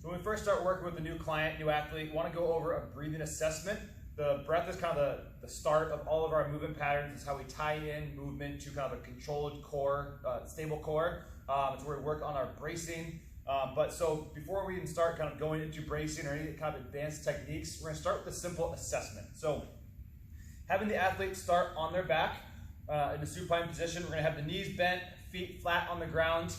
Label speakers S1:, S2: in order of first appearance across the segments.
S1: So when we first start working with a new client, new athlete, we want to go over a breathing assessment. The breath is kind of the start of all of our movement patterns. It's how we tie in movement to kind of a controlled core, stable core. It's where we work on our bracing. So before we even start kind of going into bracing or any kind of advanced techniques, we're going to start with a simple assessment. So having the athlete start on their back in the supine position, we're going to have the knees bent, feet flat on the ground.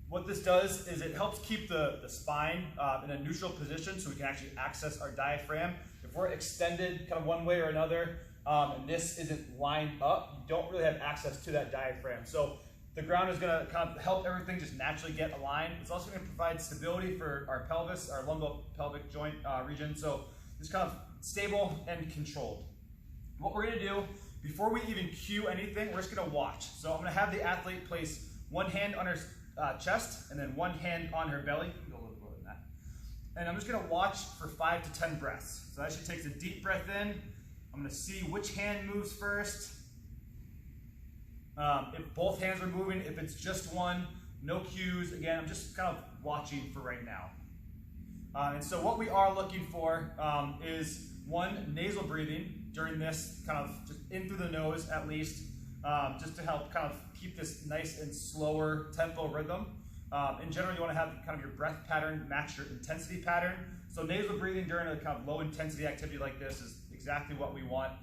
S1: What this does is it helps keep the spine in a neutral position so we can actually access our diaphragm. If we're extended kind of one way or another and this isn't lined up, you don't really have access to that diaphragm. So the ground is going to kind of help everything just naturally get aligned. It's also going to provide stability for our pelvis, our lumbopelvic joint region. So it's kind of stable and controlled. What we're going to do, before we even cue anything, we're just going to watch. So I'm going to have the athlete place one hand on her chest and then one hand on her belly. Go a little bit lower than that. And I'm just going to watch for 5 to 10 breaths. So as she takes a deep breath in, I'm going to see which hand moves first. If both hands are moving, if it's just one, no cues. Again, I'm just kind of watching for right now. And so what we are looking for is one, nasal breathing during this, kind of just in through the nose at least, just to help kind of keep this nice and slower tempo rhythm. In general, you want to have kind of your breath pattern match your intensity pattern. So nasal breathing during a kind of low intensity activity like this is exactly what we want.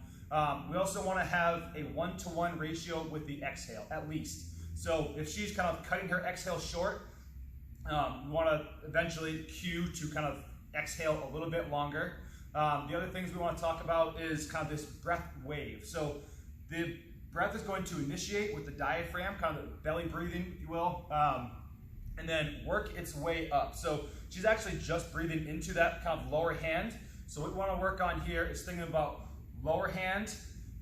S1: We also want to have a 1-to-1 ratio with the exhale, at least. So if she's kind of cutting her exhale short, we want to eventually cue to kind of exhale a little bit longer. The other things we want to talk about is kind of this breath wave. So the breath is going to initiate with the diaphragm, kind of the belly breathing, if you will, and then work its way up. So she's actually just breathing into that kind of lower hand. So what we want to work on here is thinking about lower hand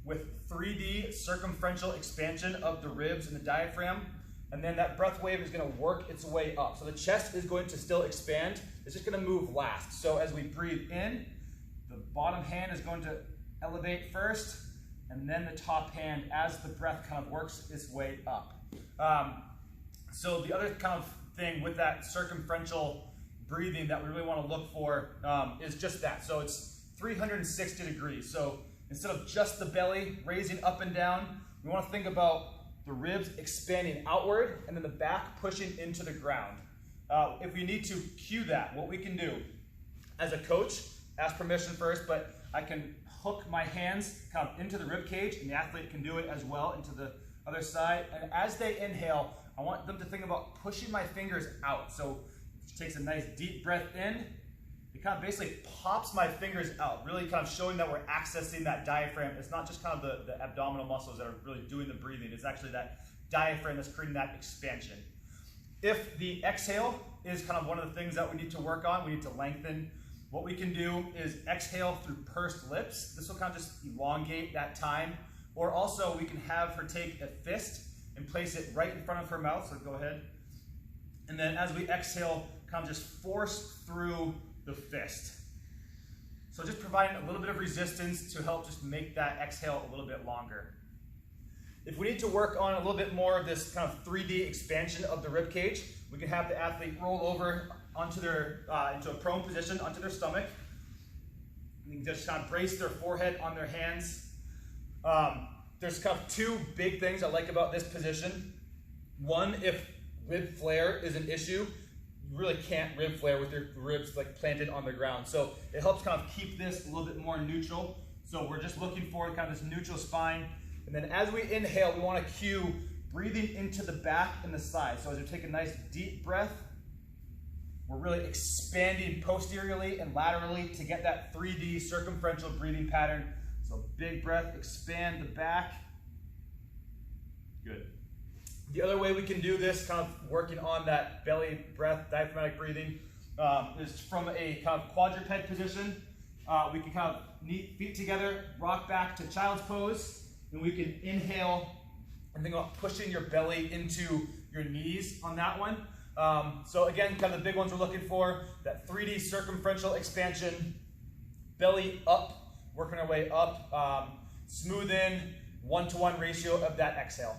S1: with 3D circumferential expansion of the ribs and the diaphragm. And then that breath wave is going to work its way up. So the chest is going to still expand. It's just going to move last. So as we breathe in, the bottom hand is going to elevate first, and then the top hand as the breath kind of works its way up. So the other kind of thing with that circumferential breathing that we really want to look for is just that. So it's 360 degrees. So instead of just the belly raising up and down, we want to think about the ribs expanding outward and then the back pushing into the ground. If we need to cue that, what we can do as a coach, ask permission first, but I can hook my hands kind of into the rib cage, and the athlete can do it as well into the other side. And as they inhale, I want them to think about pushing my fingers out. So she takes a nice deep breath in. It kind of basically pops my fingers out, really kind of showing that we're accessing that diaphragm. It's not just kind of the abdominal muscles that are really doing the breathing. It's actually that diaphragm that's creating that expansion. If the exhale is kind of one of the things that we need to work on, we need to lengthen. What we can do is exhale through pursed lips. This will kind of just elongate that time. Or also we can have her take a fist and place it right in front of her mouth. So go ahead. And then as we exhale, kind of just force through the fist. So just providing a little bit of resistance to help just make that exhale a little bit longer. If we need to work on a little bit more of this kind of 3D expansion of the rib cage, we can have the athlete roll over onto their into a prone position, onto their stomach. You can just kind of brace their forehead on their hands. There's kind of two big things I like about this position. One, if rib flare is an issue, you really can't rib flare with your ribs like planted on the ground. So it helps kind of keep this a little bit more neutral. So we're just looking for kind of this neutral spine. And then as we inhale, we want to cue breathing into the back and the side. So as we take a nice deep breath, we're really expanding posteriorly and laterally to get that 3D circumferential breathing pattern. So big breath, expand the back. Good. The other way we can do this, kind of working on that belly breath, diaphragmatic breathing, is from a kind of quadruped position. We can kind of knee feet together, rock back to child's pose, and we can inhale and think about pushing your belly into your knees on that one. So again, kind of the big ones we're looking for, that 3D circumferential expansion, belly up, working our way up, smooth in, 1-to-1 ratio of that exhale.